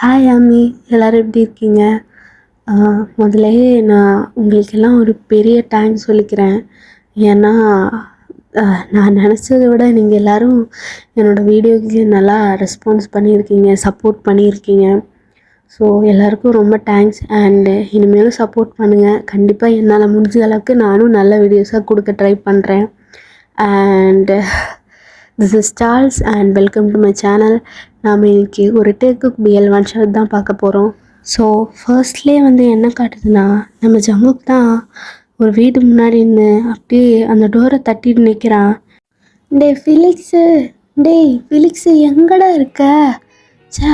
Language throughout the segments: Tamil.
ஹாய் ஆமி, எல்லோரும் எப்படி இருக்கீங்க? முதல்லயே நான் உங்களுக்கெல்லாம் ஒரு பெரிய தேங்க்ஸ் சொல்லிக்கிறேன். ஏன்னா நான் நினச்சத விட நீங்கள் எல்லோரும் என்னோடய வீடியோக்கு நல்லா ரெஸ்பான்ஸ் பண்ணியிருக்கீங்க, சப்போர்ட் பண்ணியிருக்கீங்க. ஸோ எல்லாருக்கும் ரொம்ப தேங்க்ஸ். அண்டு இனிமேலும் சப்போர்ட் பண்ணுங்கள். கண்டிப்பாக என்னால் முடிஞ்ச அளவுக்கு நானும் நல்ல வீடியோஸாக கொடுக்க ட்ரை பண்ணுறேன். And this is Charles and welcome to my channel. நாம் இன்றைக்கி ஒரு டேக் குக் பிஎல் ஒன் ஷாட் தான் பார்க்க போகிறோம். ஸோ ஃபர்ஸ்ட்லேயே என்ன காட்டுதுன்னா, நம்ம ஜங்குக் தான் ஒரு வீடு முன்னாடி நின்று அப்படியே அந்த டோரை தட்டிட்டு நிற்கிறான். டேய் ஃபிலிக்ஸு எங்கடா இருக்க? சே,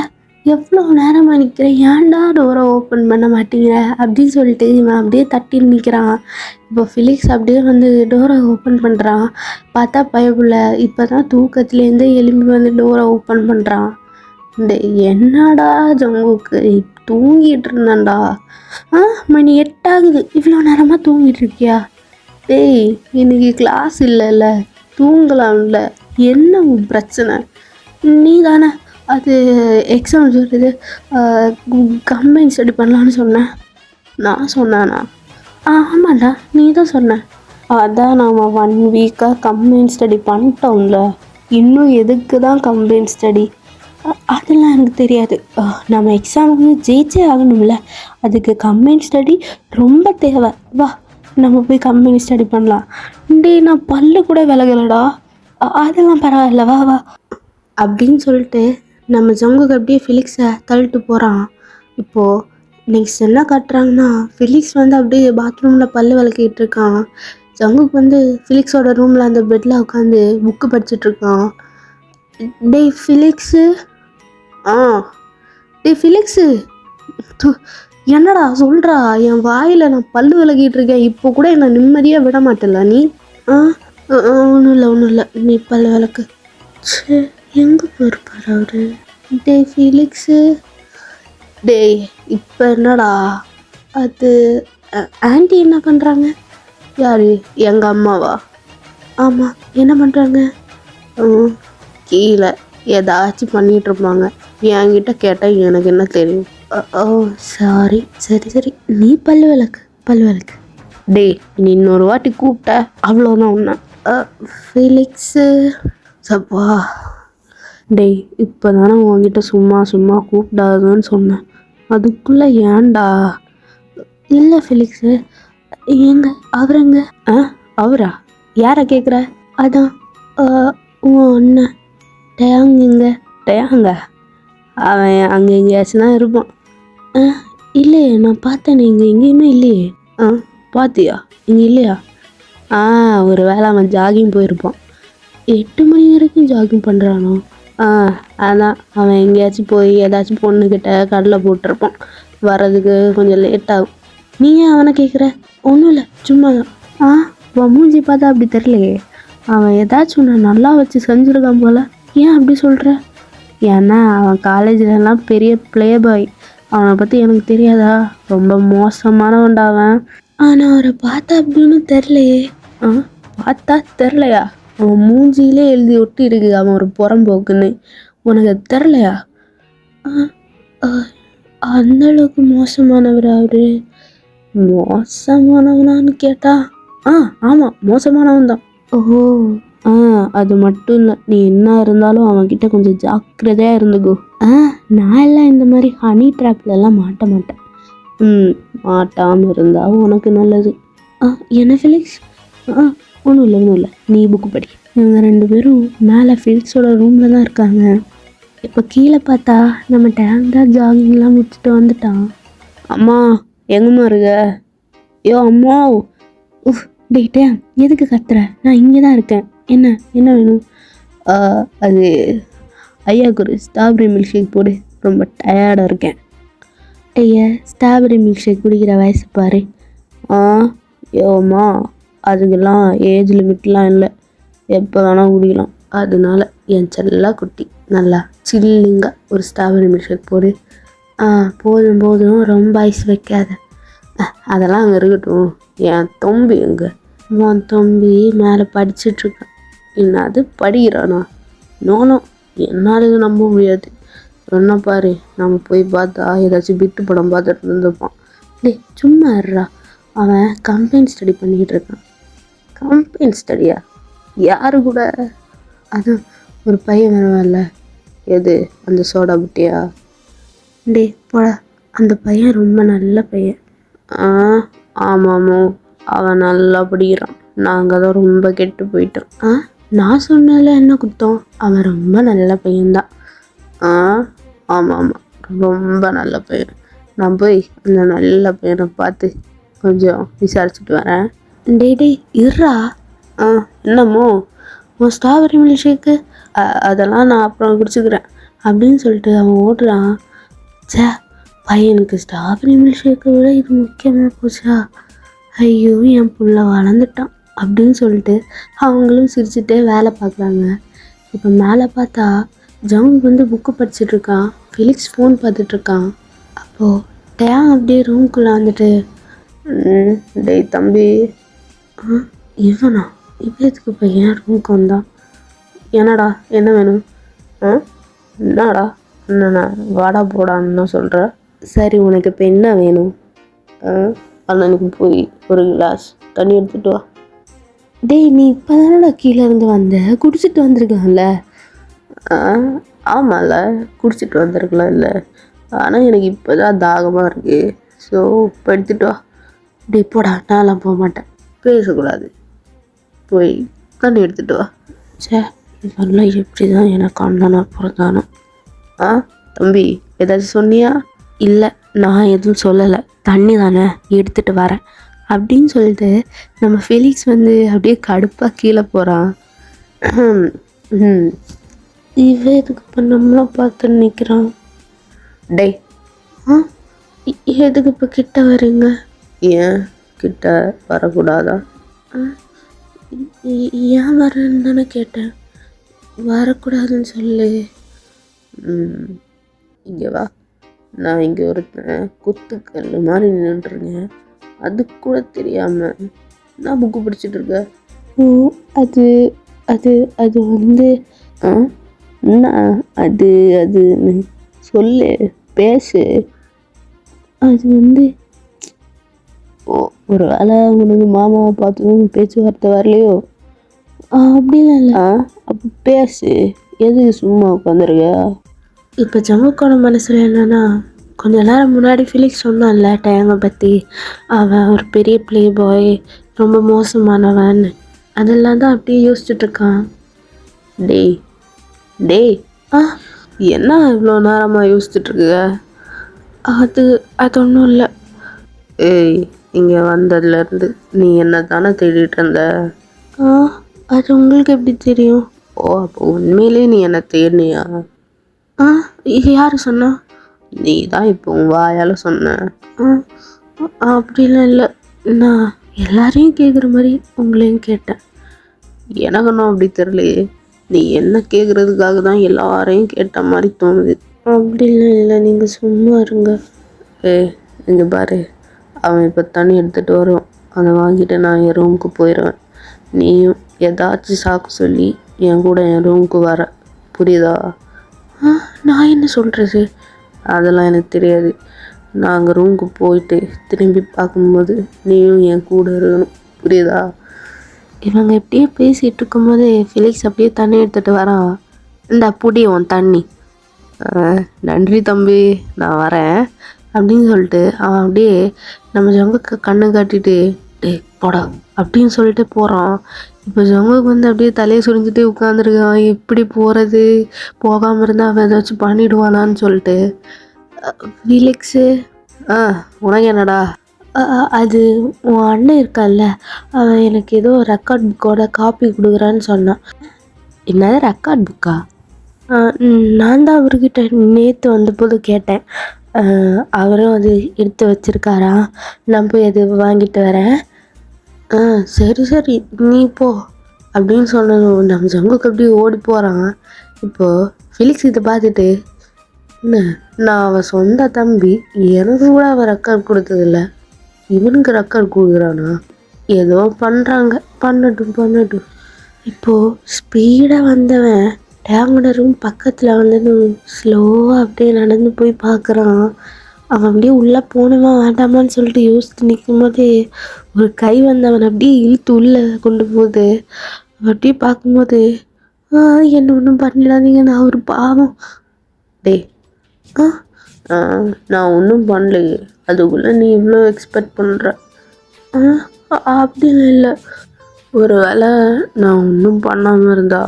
எவ்வளோ நேரமாக நிற்கிறேன், ஏன்டா டோரை ஓப்பன் பண்ண மாட்டேங்கிற அப்படின்னு சொல்லிட்டு இவன் அப்படியே தட்டின்னு நிற்கிறான். இப்போ ஃபிலிக்ஸ் அப்படியே டோரை ஓப்பன் பண்ணுறான். பார்த்தா பயப்புள்ள இப்போ தான் தூக்கத்துலேருந்து எழும்பி டோரை ஓப்பன் பண்ணுறான். என்னடா ஜங்குக்கு, தூங்கிட்டு இருந்தேன்டா. மணி 8 ஆகுது, இவ்வளோ நேரமாக தூங்கிட்டு இருக்கியா? டேய், இன்னைக்கு கிளாஸ் இல்லைல்ல, தூங்கலாம்ல, என்ன பிரச்சனை? நீ தானே அது எக்ஸாம் சொல்லுது, கம்பைன் ஸ்டடி பண்ணலான்னு சொன்னேன். நான் சொன்னானா? ஆமாண்டா, நீ தான் சொன்ன. அதான் நாம் 1 வீக்காக கம்பைன் ஸ்டடி பண்ணிட்டோம்ல, இன்னும் எதுக்கு தான் கம்பைன் ஸ்டடி? அதெல்லாம் எனக்கு தெரியாது. நம்ம எக்ஸாமுக்கு ஜெயிச்சே ஆகணும்ல, அதுக்கு கம்பைன் ஸ்டடி ரொம்ப தேவை. வா, நம்ம போய் கம்பைன் ஸ்டடி பண்ணலாம். நான் பல்லு கூட விலகலடா. அதெல்லாம் பரவாயில்ல, வா வா அப்படின்னு சொல்லிட்டு நம்ம ஜங்குக்கு அப்படியே ஃபிலிக்ஸை தள்ளிட்டு போகிறான். இப்போது நெக்ஸ்ட் என்ன காட்டுறாங்கன்னா, ஃபிலிக்ஸ் அப்படியே பாத்ரூமில் பல்லு விளக்கிட்டு இருக்கான். ஜங்குக்கு ஃபிலிக்ஸோட ரூமில் அந்த பெட்டில் உட்காந்து புக்கு படிச்சுட்ருக்கான். டேய் ஃபிலிக்ஸு, டேய் ஃபிலிக்ஸு, என்னடா சொல்கிறா? என் வாயில் நான் பல்லு விளக்கிட்டு இருக்கேன், இப்போ கூட என்னை நிம்மதியாக விட மாட்டேல நீ? ஒன்றும் இல்லை, நீ பல்லு விளக்கு. சே, எங்கே போயிருப்பார் அவரு? டேய் ஃபிலிக்ஸு, டேய் இப்போ என்னடா அது? ஆண்டி என்ன பண்ணுறாங்க? யார்? எங்கள் அம்மாவா? ஆமாம், என்ன பண்ணுறாங்க? கீழே ஏதாச்சும் பண்ணிகிட்ருப்பாங்க, என்கிட்ட கேட்டால் எனக்கு என்ன தெரியும்? ஓ சாரி, சரி, நீ பல்லு விளக்கு. டேய், நீ இன்னொரு வாட்டி கூப்பிட்ட அவ்வளோதான் ஒன்றா. ஃபிலிக்ஸு, சப்பா. டேய், இப்போ தானே உங்ககிட்ட சும்மா கூப்பிடாதுன்னு சொன்னேன், அதுக்குள்ளே ஏன்டா? இல்லை ஃபிலிக்ஸு, எங்க அவருங்க? அவரா? யாரை கேட்குற? அதான் உன் அண்ணன் டயாங்க. அவன் அங்கே எங்கேயாச்சும் தான் இருப்பான். இல்லையே, நான் பார்த்தேன், இங்கே எங்கேயுமே இல்லையே. பார்த்தியா? இங்கே இல்லையா? ஒரு வேளை அவன் ஜாகிங் போயிருப்பான். 8 மணி வரைக்கும் ஜாகிங் பண்ணுறானோ? அதான் அவன் எங்கேயாச்சும் போய் ஏதாச்சும் பொண்ணுக்கிட்ட கடலை போட்டிருப்பான், வர்றதுக்கு கொஞ்சம் லேட் ஆகும். நீ ஏன் அவனை கேட்குற? ஒன்றும் இல்லை, சும்மா தான். மூஞ்சி பார்த்தா அப்படி தெரியலையே, அவன் ஏதாச்சும் நான் நல்லா வச்சு செஞ்சுருக்கான் போல். ஏன் அப்படி சொல்கிற? ஏன்னா அவன் காலேஜ்லலாம் பெரிய ப்ளே பாய், அவனை பற்றி எனக்கு தெரியாதா? ரொம்ப மோசமானவன்டா அவன். ஆனால் அவரை பார்த்தா அப்படின்னு தெரிலையே. பார்த்தா தெரிலையா? அவன் மூஞ்சியிலே எழுதி ஒட்டி இருக்கு அவன் ஒரு புறம்போக்குன்னு, உனக்கு தெரிலையா? அந்தளவுக்கு மோசமானவர் அவரு? மோசமானவனான்னு கேட்டா ஆமாம், மோசமானவன் தான். ஓஹோ, அது மட்டும் இல்லை, நீ என்ன இருந்தாலும் அவன்கிட்ட கொஞ்சம் ஜாக்கிரதையாக இருந்துக்கோ. நான் எல்லாம் இந்த மாதிரி ஹனி ட்ராப்லெல்லாம் மாட்ட மாட்டேன். மாட்டாமல் இருந்தால் உனக்கு நல்லது. என்ன ஃபிலிக்ஸ்? ஒன்றும் இல்லை, நீ புக்கு படி. இவங்க 2 பேரும் மேலே ஃபிலிக்ஸோட ரூமில் தான் இருக்காங்க. இப்போ கீழே பார்த்தா நம்ம டேங் தான் ஜாகிங்லாம் முடிச்சுட்டு வந்துட்டான். அம்மா, எங்கம்மா இருக்க? ஐயோ அம்மா. டேய் டேங், எதுக்கு கத்துற? நான் இங்கே தான் இருக்கேன். என்ன வேணும்? அது ஐயாவுக்கு ஒரு ஸ்ட்ராபெரி மில்க் ஷேக் போடு, ரொம்ப டயர்டாக இருக்கேன். ஐயா, ஸ்ட்ராபெரி மில்க் ஷேக் குடிக்கிற வயசு பாரு. யோம்மா, அதுக்கெல்லாம் ஏஜ் லிமிட்லாம் இல்லை, எப்போ வேணால் குடிக்கலாம். அதனால என் செல்ல குட்டி நல்லா சில்லிங்காக ஒரு ஸ்ட்ராபெரி மில்க் ஷேக் போடு. போதும், ரொம்ப ஐஸ் வைக்காத. அதெல்லாம் அங்கே இருக்கட்டும். என் தம்பி எங்கே? உன் தம்பி மேலே படிச்சிட்ருக்கான். என்னது படிக்கிறானா? நோனோ, என்னால் இது நம்ப முடியாது. என்ன பாரு, நம்ம போய் பார்த்தா ஏதாச்சும் பிட்டு படம் பார்த்துட்டு இருந்திருப்பான். டேய் சும்மா இருறா, அவன் கம்பெயின் ஸ்டடி பண்ணிக்கிட்டு இருக்கான். கம்பெயின் ஸ்டடியா? யாரு கூட? அதான் ஒரு பையன் வருவான்ல, எது அந்த சோடா புட்டியா? டே போடா, அந்த பையன் ரொம்ப நல்ல பையன். ஆமாமோ, அவன் நல்லா படிக்கிறான். நாங்கள் தான் ரொம்ப கெட்டு போயிட்டோம். நான் சொன்னல என்ன குத்தம், அவன் ரொம்ப நல்ல பையன்தான். ஆமாம் ஆமாம், ரொம்ப நல்ல பையன். நான் போய் அந்த நல்ல பையனை பார்த்து கொஞ்சம் விசாரிச்சுட்டு வரேன். டே இருறா. என்னமோ உன் ஸ்ட்ராபெரி மில்க் ஷேக்கு அதெல்லாம் நான் அப்புறம் குடிச்சுக்கிறேன் அப்படின்னு சொல்லிட்டு அவன் ஓடுறான். சே, பையனுக்கு ஸ்ட்ராபெரி மில்க் ஷேக்கை விட இது முக்கியமாக போச்சா? ஐயோ என் புள்ள வளர்ந்துட்டான் அப்படின்னு சொல்லிட்டு அவங்களும் சிரிச்சுட்டே வேலை பார்க்குறாங்க. இப்போ மேலே பார்த்தா ஜவுன் வந்து புக்கு படிச்சுட்ருக்கான், ஃபிலிக்ஸ் ஃபோன் பார்த்துட்ருக்கான். அப்போது டேங் அப்படியே ரூம்குள்ளே வந்துட்டு, டேய் தம்பி. இவனா? இவத்துக்கு பையன் ரூமுக்கு வந்தான். என்னடா என்ன வேணும்? என்னடா என்னண்ணா வாடா போடான்னு சொல்கிற? சரி உனக்கு இப்போ என்ன வேணும்? அண்ணனுக்கு போய் ஒரு கிளாஸ் தண்ணி எடுத்துகிட்டு வா. டேய் நீ இப்போ தானடா கீழே இருந்து வந்த, குடிச்சிட்டு வந்திருக்கலாம்ல? ஆமாம்ல, குடிச்சிட்டு வந்திருக்கலாம் இல்லை, ஆனால் எனக்கு இப்போ தான் தாகமாக இருக்குது. ஸோ இப்போ எடுத்துகிட்டு வா. டே போடா, நான்லாம் போக மாட்டேன். பேசக்கூடாது, போய் தண்ணி எடுத்துகிட்டு வா. சே, இதெல்லாம் எப்படி தான் எனக்கு அண்ணனா பிறந்தானோ. தம்பி ஏதாச்சும் சொன்னியா? இல்லை, நான் எதுவும் சொல்லலை, தண்ணி தானே எடுத்துகிட்டு வரேன் அப்படின்னு சொல்லிட்டு நம்ம ஃபெலிக்ஸ் வந்து அப்படியே கடுப்பாக கீழே போகிறான். இவன் எதுக்கு இப்போ நம்மளாம் பார்த்து நிற்கிறான்? டே எதுக்கு இப்போ கிட்ட வரீங்க? ஏன் கிட்ட வரக்கூடாதா? ஏன் வரேன்னு தானே கேட்டேன். வரக்கூடாதுன்னு சொல்லு. இங்கே வா. நான் இங்கே ஒருத்தன் குத்துக்கல் மாதிரி நின்றுருங்க, அது கூட தெரியாமல் நான் புக்கு படிச்சுட்டு இருக்கேன். அது அது அது வந்து என்ன அது அதுன்னு சொல்லு, பேசு. அது வந்து ஒரு வேளை உனக்கு மாமாவை பார்த்ததும் பேச்சுவார்த்தை வரலையோ? அப்படிலாம் இல்லை. அப்போ பேசு, எது சும்மா உட்காந்துருக்க? இப்போ ஜமுக்கோட மனசில் என்னன்னா, கொஞ்ச நேரம் முன்னாடி ஃபிலிக்ஸ் சொன்னான்ல டேங்கை பற்றி, அவன் ஒரு பெரிய ப்ளே பாய், ரொம்ப மோசமானவன், அதெல்லாம் தான் அப்படியே யோசிச்சுட்ருக்கான். டேய் டேய் என்ன இவ்வளோ நேரமாக யோசிச்சுட்ருக்க? அது ஒன்றும் இல்லை. ஏய், இங்கே வந்ததுலேருந்து நீ என்ன தானே தேடிட்டு இருந்த? அது உங்களுக்கு எப்படி தெரியும்? அப்போ உண்மையிலே நீ என்ன தேடினியா? யார் சொன்னா? நீ தான் இப்போ உன் வாயால் சொன்ன. அப்படிலாம் இல்லை, நான் எல்லாரையும் கேட்குற மாதிரி உங்களையும் கேட்டேன். எனக்கு ஒன்றும் அப்படி தெரியலையே, நீ என்ன கேட்குறதுக்காக தான் எல்லாரையும் கேட்ட மாதிரி தோணுது. அப்படிலாம் இல்லை, நீங்கள் சும்மா இருங்க. இங்கே பாரு, அவன் இப்போ தண்ணி எடுத்துகிட்டு வருவான், அதை வாங்கிட்டு நான் என் ரூமுக்கு போயிடுவேன். நீயும் ஏதாச்சும் சாக்கு சொல்லி என் கூட என் ரூமுக்கு வர, புரியுதா? நான் என்ன சொல்கிறது? அதெல்லாம் எனக்கு தெரியாது. நான் அங்கே ரூமுக்கு போயிட்டு திரும்பி பார்க்கும்போது நீயும் என் கூட இருக்கணும், புரியுதா? இவங்க எப்படியே பேசிகிட்டு இருக்கும்போது ஃபிலிக்ஸ் அப்படியே தண்ணி எடுத்துகிட்டு வரான். இந்த புடி உன் தண்ணி. நன்றி தம்பி, நான் வரேன் அப்படின்னு சொல்லிட்டு அவன் அப்படியே நம்ம ஜங்குக்கு கண்ணு காட்டிட்டு டே போடா அப்படின்னு சொல்லிட்டு போகிறான். இப்போ ஜங்குக்கு வந்து அப்படியே தலையை சுரிஞ்சிட்டே உட்காந்துருக்கான். எப்படி போகிறது, போகாமல் இருந்தால் அவன் ஏதாச்சும் பண்ணிவிடுவானான்னு சொல்லிட்டு. ஃபிலிக்ஸு உனக்கு என்னடா? அது உன் அண்ணன் இருக்கான்ல, அவன் எனக்கு ஏதோ ரெக்கார்ட் புக்கோட காப்பி கொடுக்குறான்னு சொன்னான். என்னது ரெக்கார்ட் புக்கா? நான் தான் அவர்கிட்ட நேற்று வந்தபோது கேட்டேன். அவரும் அது எடுத்து வச்சுருக்காரா, நான் போய் அது வாங்கிட்டு வரேன். சரி சரி நீ போ அப்படின்னு சொன்னதும் நம்ம ஜங்குக்கு அப்படியே ஓடி போகிறான். இப்போது ஃபிலிக்ஸ் இதை பார்த்துட்டு, என்ன நான் அவன் சொந்த தம்பி, எனக்கு கூட அவன் ரெக்கார்ட் கொடுத்ததில்ல, இவனுக்கு ரெக்கார்ட் கொடுக்குறானா? ஏதோ பண்ணுறாங்க, பண்ணட்டும். இப்போது ஸ்பீடாக வந்தவன் டேங்கோட ரூம் பக்கத்தில் வந்து ஸ்லோவாக அப்படியே நடந்து போய் பார்க்குறான். அவன் அப்படியே உள்ளே போகணுமா வேண்டாமான்னு சொல்லிட்டு யோசித்து நிற்கும் போதே ஒரு கை வந்து அவன் அப்படியே இழுத்து உள்ளே கொண்டு போகுது. அவன் அப்படியே பார்க்கும்போது என்ன ஒன்றும் பண்ணிடாதீங்க, நான் ஒரு பாவம். டே நான் ஒன்றும் பண்ணலையே, அதுக்குள்ளே நீ இவ்வளோ எக்ஸ்பெக்ட் பண்ணுற? அப்படிலாம் இல்லை. ஒரு வேளை நான் ஒன்றும் பண்ணாமல் இருந்தா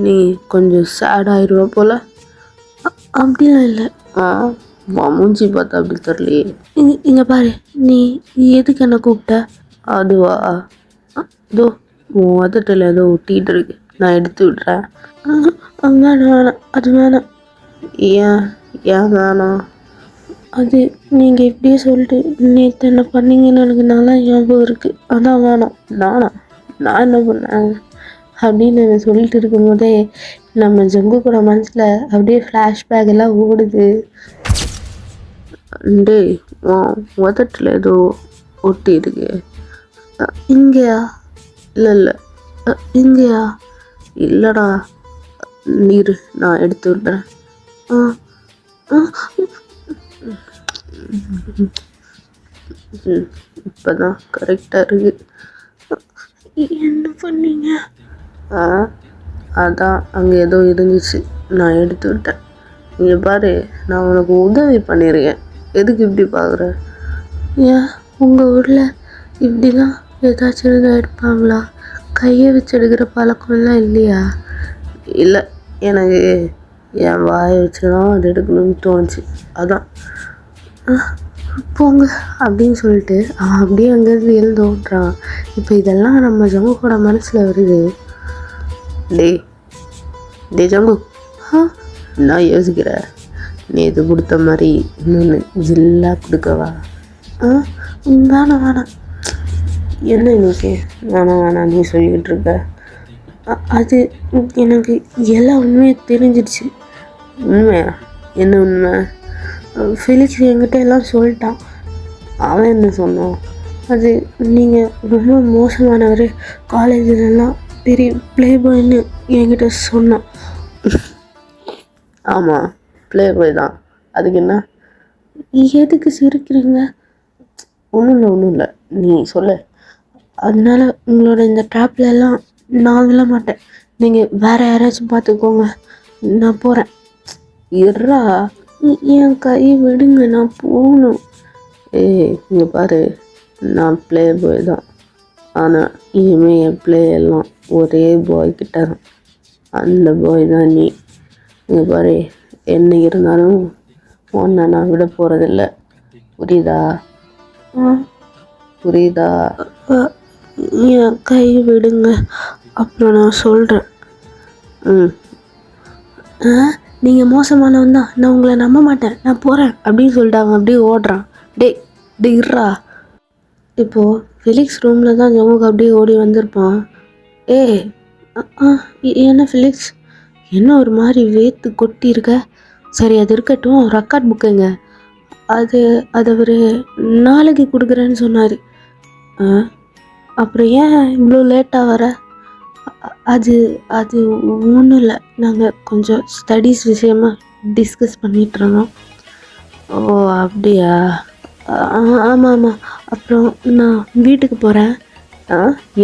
நீ கொஞ்சம் சேட் ஆயிடுவ போல். அப்படிலாம் இல்லை. மூஞ்சி பார்த்தா அப்படி தெரியலையே. இங்கே பாரு, நீ எதுக்கு என்ன கூப்பிட்ட? அதுவா, இதோ உன் உதட்டில் ஏதோ ஒட்டிகிட்டு இருக்கு, நான் எடுத்து விட்றேன். வேணாம், அது வேணாம். ஏன் வேணாம்? அது நீங்கள் இப்படியே சொல்லிட்டு நேற்று என்ன பண்ணீங்கன்னு எனக்கு நல்லா ஞாபகம் இருக்குது, அதான் வேணாம். நான் என்ன பண்ணேன் அப்படின்னு சொல்லிட்டு இருக்கும்போதே நம்ம ஜங்கு கூட மனசில் அப்படியே ஃப்ளாஷ்பேக் எல்லாம் ஓடுது. டே உதட்டில் ஏதோ ஒட்டி இருக்கு. இங்கேயா? இல்லை இங்கேயா? இல்லைடா, நீர் நான் எடுத்து விட்றேன். இப்போதான் கரெக்டாக இருக்கு. என்ன பண்ணீங்க? அதான் அங்கே ஏதோ இருந்துச்சு, நான் எடுத்து விட்டேன். இங்கே பாரு, நான் உனக்கு உதவி பண்ணியிருக்கேன், எதுக்கு இப்படி பார்க்குற? ஏன் உங்கள் ஊரில் இப்படிலாம் ஏதாச்சும் இருந்தால் எடுப்பாங்களா? கையை வச்சு எடுக்கிற பழக்கம்லாம் இல்லையா? இல்லை, எனக்கு என் வாயை வச்சு தான் அது எடுக்கணும்னு தோணுச்சு, அதான். போங்க அப்படின்னு சொல்லிட்டு அவன் அப்படியே அங்கேருந்து எழுந்து ஓட்டுறான். இப்போ இதெல்லாம் நம்ம ஜங்குக்கோட மனசில் வருது. டே ஜங்கு, நான் யோசிக்கிற, நீ இது கொடுத்த மாதிரி இன்னொன்று ஜில்லாக கொடுக்கவா? வேணாம். என்ன இன்னைக்கு வேணாம் நீ சொல்லிக்கிட்டு இருக்க? அது எனக்கு எல்லாம் உண்மையாக தெரிஞ்சிடுச்சு. உண்மையா? என்ன உண்மை? ஃபெலிக்ஸ் என்கிட்ட எல்லாம் சொல்லிட்டான். அவன் என்ன சொன்னான்? அது நீங்கள் ரொம்ப மோசமானவர், காலேஜிலலாம் பெரிய ப்ளே பாய்ன்னு என்கிட்ட சொன்னான். ஆமாம், ப்ளே பாய் தான், அதுக்கு என்ன? எதுக்கு சிரிக்கிறீங்க? ஒன்றும் இல்லை, நீ சொல்ல. அதனால உங்களோட இந்த ட்ராப்லெல்லாம் நான் விழ மாட்டேன். நீங்கள் வேறு யாராச்சும் பார்த்துக்கோங்க, நான் போகிறேன். இருறா, என் கை விடுங்க, நான் போகணும். இங்கே பாரு, நான் ப்ளே பாய் தான், ஆனால் இனிமேல் என் ப்ளே எல்லாம் ஒரே பாய்கிட்ட தான். அந்த பாய் தான் நீ. இங்கே பாரு, என்ன இருந்தாலும் ஒன்றை நான் விட போகிறதில்ல, புரியுதா? என் கை விடுங்க, அப்புறம் நான் சொல்கிறேன். நீங்கள் மோசமானவன் தான், நான் உங்களை நம்ப மாட்டேன், நான் போகிறேன் அப்படின்னு சொல்லிட்டு அவன் அப்படியே ஓடுறான். டே இருறா. இப்போது ஃபெலிக்ஸ் ரூமில் தான் ஜமுக்கு அப்படியே ஓடி வந்திருப்பான். என்ன ஃபெலிக்ஸ், என்ன ஒரு மாதிரி வேத்து கொட்டி இருக்க? சரி, அது இருக்கட்டும், ரெக்கார்ட் புக்குங்க, அது அவர் நாளைக்கு கொடுக்குறேன்னு சொன்னார். அப்புறம் ஏன் இவ்வளோ லேட்டாக வர? அது ஒன்றும் இல்லை, நாங்கள் கொஞ்சம் ஸ்டடீஸ் விஷயமாக டிஸ்கஸ் பண்ணிகிட்ருந்தோம். ஓ அப்படியா? ஆமாம். அப்புறம் நான் வீட்டுக்கு போகிறேன்.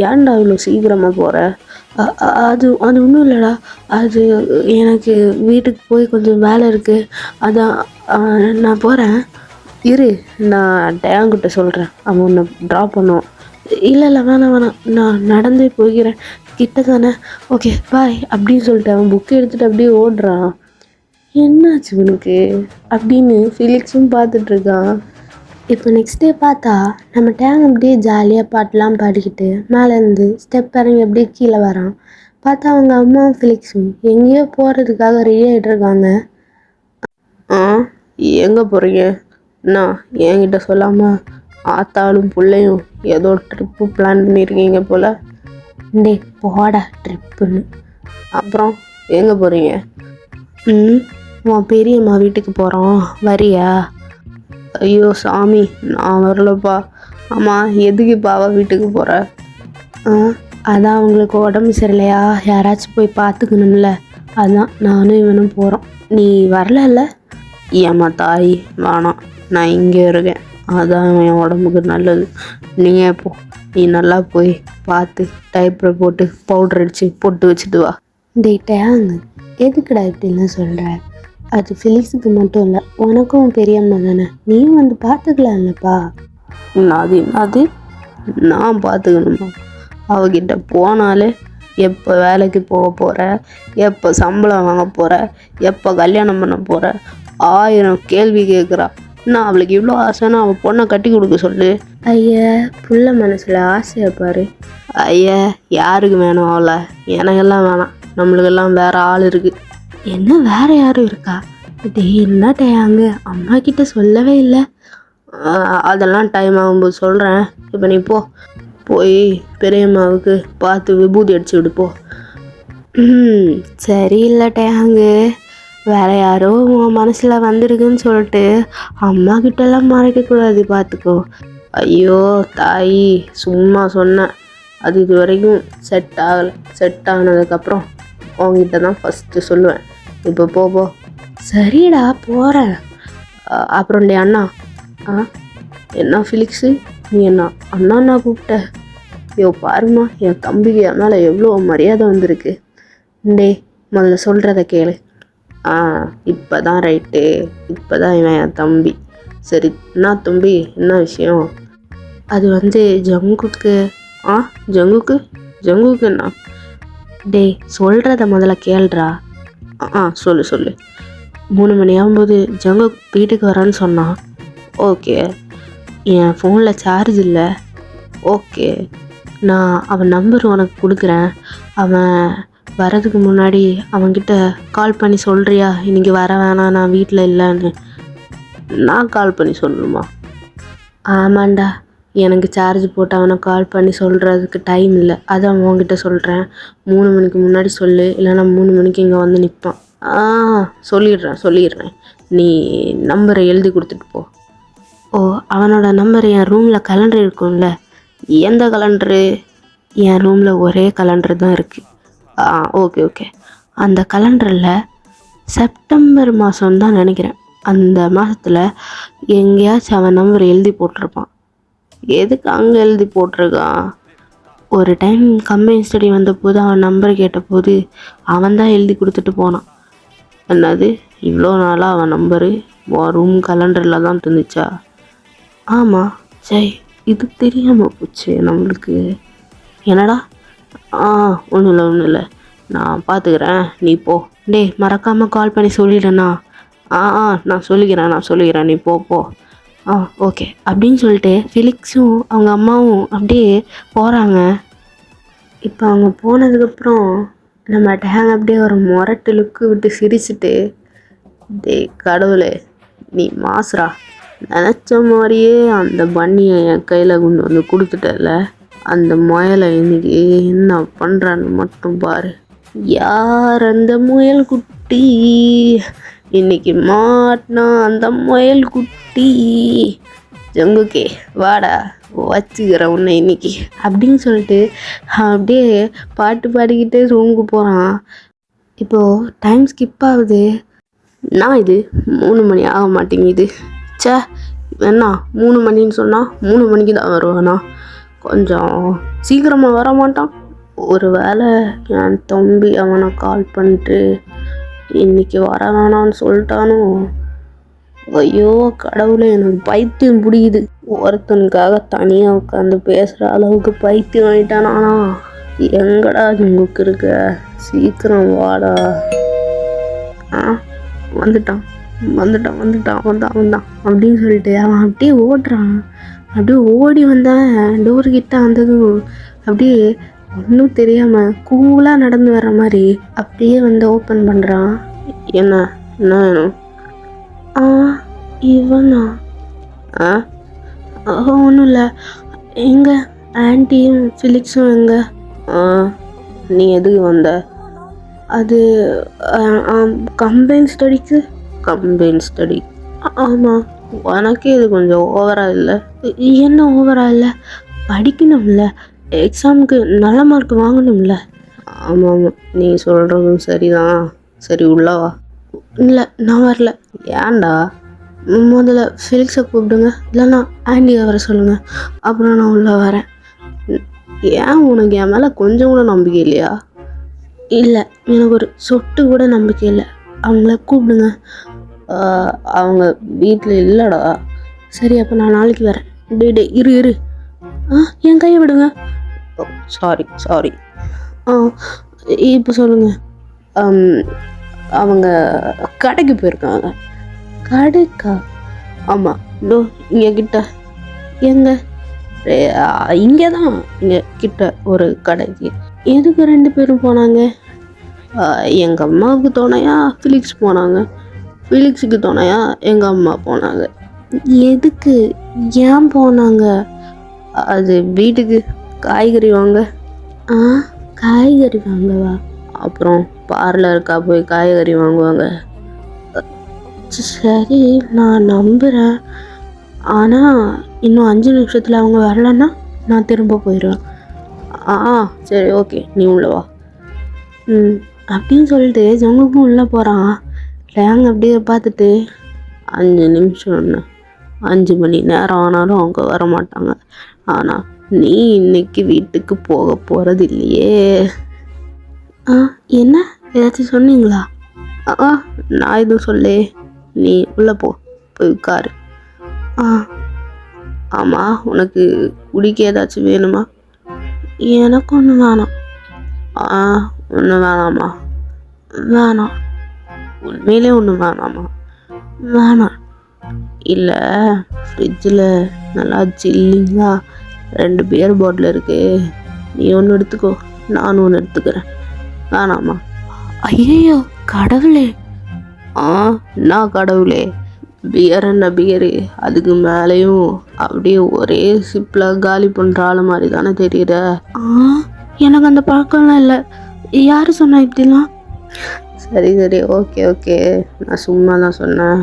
ஏன்டா இவ்வளோ சீக்கிரமாக போகிற? அது ஒன்றும் இல்லைடா, அது எனக்கு வீட்டுக்கு போய் கொஞ்சம் வேலை இருக்குது, அதான் நான் போகிறேன். இரு, நான் டேங்கிட்ட சொல்கிறேன், அவன் உன்னை ட்ராப் பண்ணுவான். இல்லை வேணாம், நான் நடந்தே போய்க்கிறேன், கிட்ட தானே, ஓகே பாய் அப்படின்னு சொல்லிட்டு அவன் புக்கு எடுத்துகிட்டு அப்படியே ஓடுறான். என்னாச்சு உனக்கு அப்படின்னு ஃபெலிக்ஸும் பார்த்துட்ருக்கான். இப்போ நெக்ஸ்ட் டே பார்த்தா நம்ம டேங் அப்படியே ஜாலியாக பாட்டெலாம் பாடிக்கிட்டு மேலேருந்து ஸ்டெப் இறங்கி அப்படியே கீழே வரான். பார்த்தா அவங்க அம்மாவும் ஃபெலிக்ஸும் எங்கேயோ போகிறதுக்காக ரெடி ஆகிட்டு இருக்காங்க. எங்கே போகிறீங்க? நான் என்கிட்ட சொல்லாமல் ஆத்தாலும் பிள்ளையும் ஏதோ ட்ரிப்பு பிளான் பண்ணியிருக்கீங்க போல். டே போடா ட்ரிப்புன்னு. அப்புறம் எங்கே போகிறீங்க? உன் பெரியம்மா வீட்டுக்கு போகிறோம், வரியா? ஐயோ சாமி, நான் வரலப்பா. ஆமாம், எதுக்கு பாவா வீட்டுக்கு போகிற? அதான் அவங்களுக்கு உடம்பு சரியில்லையா, யாராச்சும் போய் பார்த்துக்கணும்ல, அதான் நானும் இவனும் போகிறோம். நீ வரல? ஏம்மா தாய், வேணாம், நான் இங்கே இருக்கேன், அதான் என் உடம்புக்கு நல்லது. நீங்கள் போ, நீ நல்லா போய் பார்த்து டைப்பரை போட்டு பவுடர் அடித்து போட்டு வச்சுட்டு வா. டேட்டாங்க, எதுக்குடா இப்படிலாம் சொல்கிற? அது ஃபிலிக்ஸுக்கு மட்டும் இல்லை, உனக்கும் பெரியம்மா தானே, நீயும் வந்து பார்த்துக்கலாம்லப்பா. அது நான் பார்த்துக்கணுமா? அவகிட்ட போனாலே எப்போ வேலைக்கு போக போகிற, எப்போ சம்பளம் வாங்க போகிற, எப்போ கல்யாணம் பண்ண போகிற, 1000 கேள்வி கேட்குறா. நான் அவளுக்கு இவ்வளோ ஆசைன்னா அவள் பொண்ணை கட்டி கொடுக்க சொல்லு. ஐயா, புள்ள மனசில் ஆசையை பாரு. ஐயா, யாருக்கு வேணும் அவளை? எனக்கெல்லாம் வேணாம், நம்மளுக்கெல்லாம் வேறு ஆள் இருக்குது. என்ன வேறு யாரும் இருக்கா? என்ன டேயாங்க, அம்மா கிட்ட சொல்லவே இல்லை. அதெல்லாம் டைம் ஆகும்போது சொல்கிறேன். இப்போ நீ போய் பெரியம்மாவுக்கு பார்த்து விபூதி அடிச்சு விடுப்போ. சரியில்லை டேயாங்க, வேறு யாரோ உன் மனசில் வந்திருக்குன்னு சொல்லிட்டு அம்மா கிட்டலாம் மறைக்கக்கூடாது, பார்த்துக்கோ. ஐயோ தாய், சும்மா சொன்னேன், அது இது வரைக்கும் செட் ஆகலை. செட் ஆனதுக்கப்புறம் உங்ககிட்ட தான் ஃபஸ்ட்டு சொல்லுவேன். இப்போ போ. சரிடா, போகிறேன். அப்புறம் டே அண்ணா. என்ன ஃபிலிக்ஸு, நீ என்ன அண்ணா கூப்பிட்ட? பாருமா, என் தம்பிக்கு என் மேலே எவ்வளோ மரியாதை வந்திருக்கு. டே, முதல்ல சொல்கிறத கேளு. இப்போ தான் ரைட்டு, இப்போ தான் இவன் என் தம்பி. சரி, என்ன தம்பி, என்ன விஷயம்? அது வந்து ஜங்குக்கு. ஜங்குக்கு என்ன? டே, சொல்கிறத முதல்ல கேள்றா. சொல்லு. 3 மணி ஆகும்போது ஜங்கு வீட்டுக்கு வரேன்னு சொன்னான். ஓகே. என் ஃபோனில் சார்ஜ் இல்லை. ஓகே, நான் அவன் நம்பர் உனக்கு கொடுக்குறேன். அவன் வரதுக்கு முன்னாடி அவன்கிட்ட கால் பண்ணி சொல்கிறியா, இன்றைக்கி வர வேணாம், நான் வீட்டில் இல்லைன்னு? நான் கால் பண்ணி சொல்லணுமா? ஆமாண்டா, எனக்கு சார்ஜ் போட்டு அவனை கால் பண்ணி சொல்கிறதுக்கு டைம் இல்லை, அதான் உன்கிட்ட சொல்கிறேன். 3 மணிக்கு முன்னாடி சொல்லு, இல்லைன்னா 3 மணிக்கு இங்கே வந்து நிற்பான். சொல்லிடுறேன். நீ நம்பரை எழுதி கொடுத்துட்டு போ. அவனோட நம்பர் என் ரூமில் கலண்டர் இருக்கும்ல. எந்த கலண்டரு? என் ரூமில் ஒரே கலண்டர் தான் இருக்குது. ஓகே. அந்த கலண்டரில் செப்டம்பர் மாதம் நினைக்கிறேன், அந்த மாதத்தில் எங்கேயாச்சும் அவன் நம்பர் எழுதி போட்டிருப்பான். எதுக்கு அங்கே எழுதி போட்டிருக்கான்? ஒரு டைம் கம்பெனி ஸ்டடி வந்தபோது அவன் நம்பர் கேட்டபோது அவன் தான் எழுதி கொடுத்துட்டு போனான். என்னது, இவ்வளோ நாளாக அவன் நம்பரு ரூம் கலண்டரில் தான் இருந்துச்சா? ஆமாம். சரி, இது தெரியாமல் போச்சு நம்மளுக்கு. என்னடா? ஒன்றும் இல்லை, நான் பார்த்துக்கிறேன், நீ போ. டே, மறக்காமல் கால் பண்ணி சொல்லிடுண்ணா. நான் சொல்லிக்கிறேன், நீ போ. ஓகே அப்படின்னு சொல்லிட்டு ஃபிலிக்ஸும் அவங்க அம்மாவும் அப்படியே போகிறாங்க. இப்போ அவங்க போனதுக்கப்புறம் நம்ம டேங் அப்படியே ஒரு முரட்டு லுக்கு விட்டு சிரிச்சுட்டு, டே கடவுளே, நீ மாசுரா, நினச்ச மாதிரியே அந்த பன்னியை என் கையில் கொண்டு வந்து கொடுத்துட்டல. அந்த முயலை இன்னைக்கு என்ன பண்ணுறான்னு மட்டும் பாரு. யார் அந்த முயல் குட்டி? இன்னைக்கு மாட்டினா அந்த முயல் குட்டி. ஜங்குக்கே வாடா, வச்சுக்கிற உன்னை இன்னைக்கு அப்படின்னு சொல்லிட்டு அப்படியே பாட்டு பாடிக்கிட்டே ரூமுக்கு போகிறான். இப்போது டைம் ஸ்கிப் ஆகுது. நான் இது 3 மணி ஆக மாட்டேங்குது. என்ன 3 மணின்னு சொன்னால் 3 மணிக்கு தான் வருவானா? கொஞ்சம் சீக்கிரமாக வர மாட்டான். ஒரு வேளை என் தம்பி அவனை கால் பண்ணிட்டு இன்னைக்கு வர வேணான்னு சொல்லிட்டானோ? ஐயோ கடவுளே, எனக்கு பைத்தியம் பிடிக்குது. ஒருத்தனுக்காக தனியாக உட்காந்து பேசுகிற அளவுக்கு பைத்தியம் ஆகிட்டானா? எங்கடா ஜங்குக்கு இருக்க? சீக்கிரம் வாடா. வந்துட்டான் அப்படின்னு சொல்லிட்டு அவன் அப்படியே ஓடுறான். அப்படியே ஓடி வந்தான். டோர்கிட்ட வந்ததும் அப்படியே ஒன்றும் தெரியாமல் கூலாக நடந்து வர்ற மாதிரி அப்படியே வந்து ஓப்பன் பண்ணுறான். என்ன வேணும்? இவனா? ஒன்றும் இல்லை. எங்கே ஆன்ட்டியும் ஃபிலிக்ஸும் எங்கே? நீ எதுக்கு வந்த? அது கம்பைன் ஸ்டடிக்கு. Combine study? ஆமாம். உனக்கே இது கொஞ்சம் ஓவராக இல்லை? என்ன ஓவராக இல்லை? படிக்கணும்ல, எக்ஸாமுக்கு நல்ல மார்க் வாங்கணும்ல. ஆமாம், நீ சொல்கிறதும் சரிதான். சரி உள்ளவா. இல்லை நான் வரல. ஏன்டா? முதல்ல ஃபிலிக்ஸை கூப்பிடுங்க, இல்லைன்னா ஆண்டியை வர சொல்லுங்கள், அப்புறம் நான் உள்ளே வரேன். ஏன் உனக்கு என் மேலே கொஞ்சம் கூட நம்பிக்கை இல்லையா? இல்லை, எனக்கு ஒரு சொட்டு கூட நம்பிக்கை இல்லை. அவங்கள கூப்பிடுங்க. அவங்க வீட்டில் இல்லைடா. சரி, அப்போ நான் நாளைக்கு வரேன். டே இரு இரு. என் கையை விடுங்க. சாரி. இப்போ சொல்லுங்கள். அவங்க கடைக்கு போயிருக்காங்க. கடைக்கா? ஆமாம், இங்கே கிட்ட. எங்கே? இங்கே தான், இங்கே கிட்ட ஒரு கடைக்கு. எதுக்கு 2 பேரும் போனாங்க? எங்கள் அம்மாவுக்கு துணையா ஃபிலிக்ஸ் போனாங்க, ஃபிலிக்ஸுக்கு துணையா எங்கள் அம்மா போனாங்க. எதுக்கு? ஏன் போனாங்க? அது வீட்டுக்கு காய்கறி வாங்க. காய்கறி வாங்கவா? அப்புறம் பார்லருக்கா போய் காய்கறி வாங்குவாங்க. சரி, நான் நம்புகிறேன். ஆனால் இன்னும் 5 நிமிஷத்தில் அவங்க வரலன்னா நான் திரும்ப போயிடுவேன். சரி ஓகே, நீ உள்ள வா. அப்படின்னு சொல்லிட்டு ஜங்குக்கும் உள்ளே போகிறான். ரேங் அப்படியே பார்த்துட்டு 5 நிமிஷம் 5 மணி நேரம் ஆனாலும் அவங்க வரமாட்டாங்க. ஆனால் நீ இன்னைக்கு வீட்டுக்கு போக போகிறது இல்லையே. என்ன ஏதாச்சும் சொன்னீங்களா? நான் எதுவும் சொல்லே, நீ உள்ளே போய் உட்காரு. ஆமாம், உனக்கு குடிக்க ஏதாச்சும் வேணுமா? எனக்கு ஒன்று வேணாம். ஒன்றும் வேணாமா? வேணாம். உண்மையிலே ஒன்றும் வேணாமா? வேணாம். இல்லை, ஃப்ரிட்ஜில் நல்லா சில்லிங்காக 2 பியர் பாட்டில் இருக்கு, நீ ஒன்று எடுத்துக்கோ, நானும் ஒன்று எடுத்துக்கிறேன். வேணாமா? ஐயோ கடவுளே! நான் கடவுளே, பியர் என்ன பியரு, அதுக்கு மேலேயும் அப்படியே ஒரே சிப்பில் காலி பண்ணுற ஆள் மாதிரி தானே தெரியுற. எனக்கு அந்த பழக்கம்லாம் இல்லை. யார் சொன்னா இப்படிலாம்? சரி ஓகே, நான் சும்மா தான் சொன்னேன்.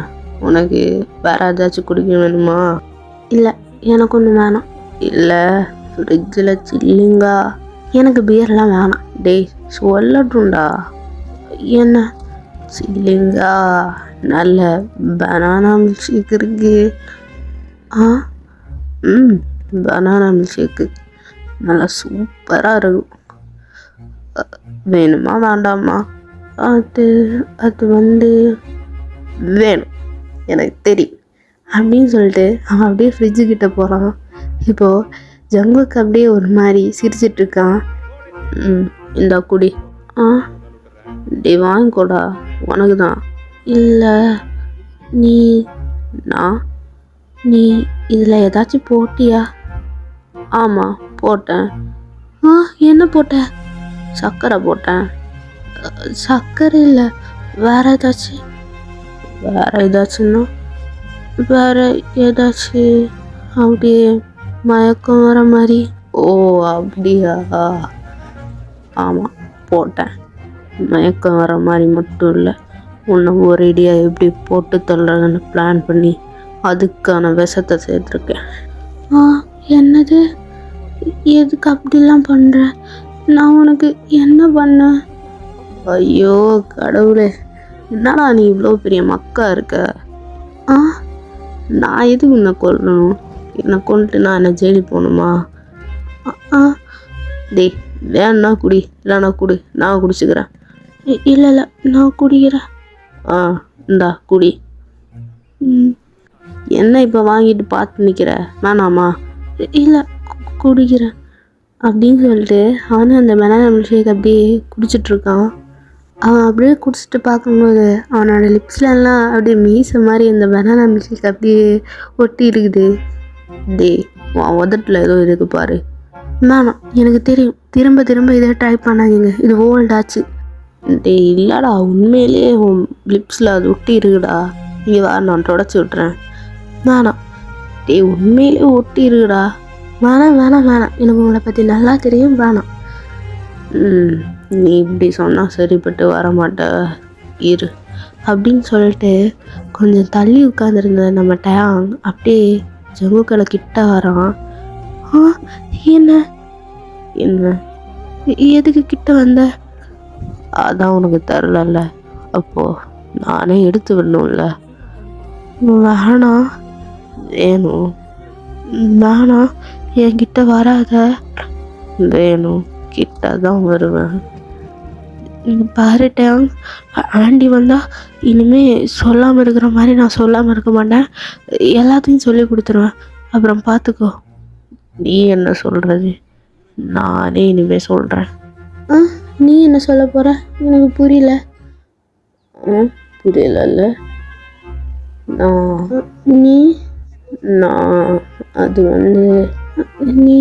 உனக்கு வேற ஏதாச்சும் குடிக்க வேணுமா? இல்லை, எனக்கு ஒன்று வேணாம். இல்லை, ஃப்ரிட்ஜில் சில்லிங்கா எனக்கு பியர்லாம் வேணாம். டேய் சொல்லட்டும்டா. என்ன? சில்லிங்கா நல்ல பனானா மில்க் ஷேக் இருக்கு. பனானா மில்க் ஷேக்கு நல்லா சூப்பராக இருக்கும். வேணுமா வேண்டாமா? அது வந்து வேணும், எனக்கு தெரியும் அப்படின்னு சொல்லிட்டு அவன் அப்படியே ஃப்ரிட்ஜுக்கிட்ட போகிறான். இப்போது ஜங்குக்கு அப்படியே ஒரு மாதிரி சிரிச்சிட்ருக்கான். இந்த குடி. டே வாங்கிக்கோடா, உனக்கு தான். இல்லை, நான் நீ இதில் ஏதாச்சும் போட்டியா? ஆமாம் போட்டேன். என்ன போட்ட? சர்க்கரை போட்டேன். சர்க்கரை இல்லை, வேற ஏதாச்சும்? ஏதாச்சும்னா? வேற ஏதாச்சும் அப்படியே மயக்கம் வர மாதிரி. அப்படியா? ஆமாம் போட்டேன். மயக்கம் வர மாதிரி மட்டும் இல்லை, உன்னை ஒரேடியாக எப்படி போட்டு தள்ளுறதுன்னு பிளான் பண்ணி அதுக்கான விஷத்தை சேர்த்துருக்கேன். என்னது? எதுக்கு அப்படிலாம் பண்ணுற? நான் உனக்கு என்ன பண்ணேன்? ஐயோ கடவுளே, என்னடா நீ இவ்வளோ பெரிய மக்கா இருக்க. நான் எதுக்கு உன்னை கொல்லணும்? என்னை கொண்டுட்டு நான் என்ன ஜெயிலுக்கு போகணுமா? டேய் வேணா குடி, இல்லைனா குடி, நான் குடிச்சுக்கிறேன். இல்லை நான் குடிக்கிறேன். இந்தா குடி. என்ன இப்போ வாங்கிட்டு பார்த்து நிற்கிற? வேணாமா? இல்லை குடிக்கிறேன் அப்படின்னு சொல்லிட்டு அவனும் அந்த பனானா மில்க் ஷேக் அப்படியே குடிச்சிட்ருக்கான். அவன் அப்படியே குடிச்சிட்டு பார்க்கும்போது அவனோட லிப்ஸ்லாம் அப்படியே மீச மாதிரி அந்த பனானா மில்க் ஷேக் அப்படியே ஒட்டி இருக்குது. டேய் உன் உதட்டில் ஏதோ இருக்கு பாரு. வேணாம், எனக்கு தெரியும், திரும்ப திரும்ப இதை ட்ரை பண்ணாதீங்க, இது ஓல்டாச்சு. டேய் இல்லைடா, உண்மையிலேயே உன் லிப்ஸில் அது ஒட்டி இருக்குடா. இங்கே வா, நான் தொடச்சி விட்றேன். வேணாம். டேய் உண்மையிலே ஒட்டி இருக்குடா. வேணாம், எனக்கு உங்களை பற்றி நல்லா தெரியும், வேணாம். நீ இப்படி சொன்னால் சரிப்பட்டு வரமாட்ட, இரு அப்படின்னு சொல்லிட்டு கொஞ்சம் தள்ளி உட்காந்துருந்த நம்ம டேங் அப்படியே ஜங்குக்களை கிட்ட வரான். என்ன? எதுக்கு கிட்ட வந்த? அதான் உனக்கு தெரிலல்ல, அப்போது நானே எடுத்து விடணும்ல. வேணாம் வேணும் வேணாம், என்கிட்ட வராத. வேணும், கிட்ட தான் வருவேன். நீங்கள் பாருட்டேன், ஆண்டி வந்தால் இனிமே சொல்லாமல் இருக்கிற மாதிரி நான் சொல்லாமல் இருக்க மாட்டேன், எல்லாத்தையும் சொல்லி கொடுத்துருவேன். அப்புறம் பார்த்துக்கோ. நீ என்ன சொல்கிறது? நானே இனிமேல் சொல்கிறேன். நீ என்ன சொல்ல போகிற? எனக்கு புரியல. புரியல. நீ அது வந்து நீ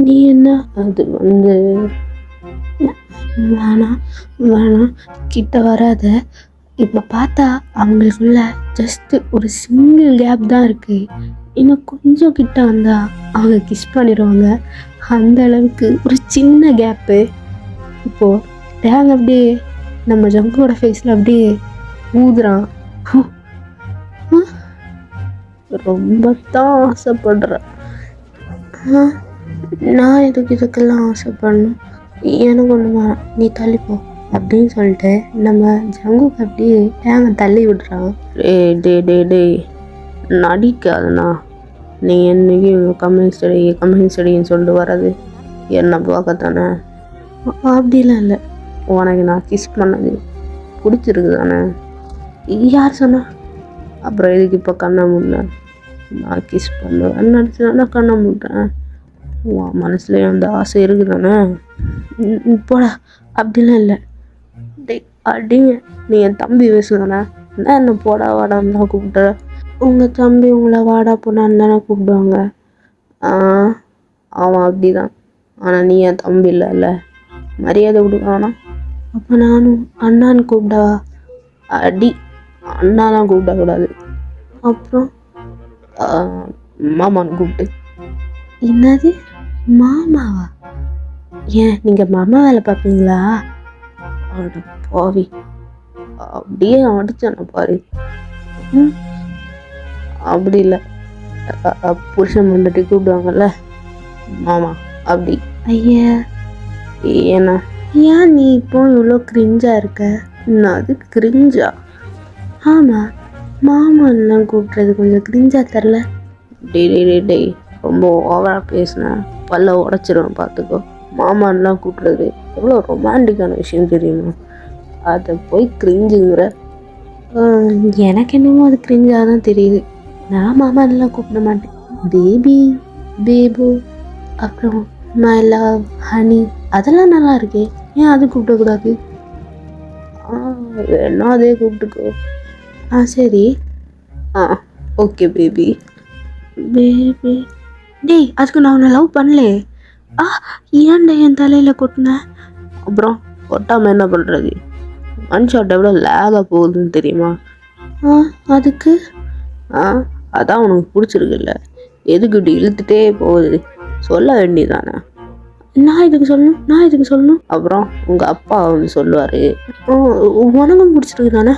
நீ என்ன? அது வந்து வேணாம் வேணாம், கிட்ட வராத. இப்போ பார்த்தா அவங்களுக்குள்ள ஜஸ்ட்டு ஒரு சிங்கிள் கேப் தான் இருக்குது. இன்னும் கொஞ்சம் கிட்ட வந்தா அவங்க கிஸ் பண்ணிடுவாங்க. அந்த அளவுக்கு ஒரு சின்ன கேப்பு. இப்போது டேங் அப்படியே நம்ம ஜங்கோட ஃபேஸில் அப்படியே ஊதுறான். ரொம்ப தான் ஆசைப்படுறேன். நான் இதுக்கெல்லாம் ஆசைப்படணும்? எனக்கு ஒன்று வேணாம், நீ தள்ளிப்போ அப்படின்னு சொல்லிட்டு நம்ம ஜங்குக்கு அப்படியே டேங்கை தள்ளி விடுறான். டே நடிக்காதுண்ணா. நீ என்னைக்கு கம்மிங் ஸ்டடின்னு சொல்லிட்டு வர்றது என்ன பார்க்கத்தானே? அப்படிலாம் இல்லை. உனக்கு நான் கிஸ் பண்ணது பிடிச்சிருக்கு தானே? யார் சொன்னா? அப்புறம் எதுக்கு இப்போ கண்ணை மூடல? நான் கிஸ் பண்ணுவேன் நினச்சினா கண்ணை மூட்டேன். உன் மனசுலேயே அந்த ஆசை இருக்குது தானே? போடா. அப்படிலாம் இல்லை. அடிங்க, நீ என் தம்பி பேசுதானே? நான் என்ன போடா வாடான்னு தான் கூப்பிட்டுற? உங்கள் தம்பி உங்களை வாடா போனான்னு தானே கூப்பிடுவாங்க. அவன் அப்படி தான். ஆனால் நீ என் தம்பி இல்லைல்ல, மரியாதை கொடுக்கானா? அப்போ நானும் அண்ணான்னு கூப்பிடவா? அடி, அண்ணாலாம் கூப்பிடக்கூடாது. அப்புறம் மாமான்னு கூப்பிட்டு. என்னது மாமாவா? ஏன் நீங்கள் மாமா வேலை பார்ப்பீங்களா? அட பாவி, அப்படியே அடிச்சான பாரு. அப்படி இல்லை, புருஷன் முன்னாடி கூப்பிடுவாங்கல்ல மாமா, அப்படி. ஐயா, ஏன்னா ஏன் நீ இப்போ இவ்வளோ கிரிஞ்சாக இருக்க? நான் அது கிரிஞ்சா? ஆமாம், மாமான்லாம் கூப்பிட்றது கொஞ்சம் கிரிஞ்சாக தரல? டேய் ரொம்ப ஓவராக பேசினேன், பல்ல உடச்சிருவேன் பார்த்துக்கோ. மாமான்லாம் கூப்பிட்றது எவ்வளோ ரொமான்டிக்கான விஷயம் தெரியுமா? அதை போய் கிரிஞ்சுங்கிற. எனக்கு என்னமோ அது கிரிஞ்சாக தான் தெரியுது. நான் மாமான்லாம் கூப்பிட மாட்டேன். பேபி, பேபு, அப்புறம் மை லவ், ஹனி, அதெல்லாம் நல்லா இருக்கே. ஏன் அது கூப்பிடக்கூடாது? வேணா அதே கூப்பிட்டுக்கோ. சரி. Okay baby. பேபி. டேய், அதுக்கு நான் உன்னை லவ் பண்ணலே. ஏன்டா என் தலையில் கொட்டினேன்? அப்புறம் கொட்டாமல் என்ன பண்ணுறது? மனுஷாட்ட எவ்வளோ லேகாக போகுதுன்னு தெரியுமா? அதுக்கு அதான் உனக்கு பிடிச்சிருக்குல்ல, எதுக்கு இப்படி இழுத்துட்டே போகுது? சொல்ல வேண்டியதானே? நான் இதுக்கு சொல்லணும்? அப்புறம் உங்கள் அப்பா வந்து சொல்லுவார். உனக்கும் பிடிச்சிருக்கு தானே,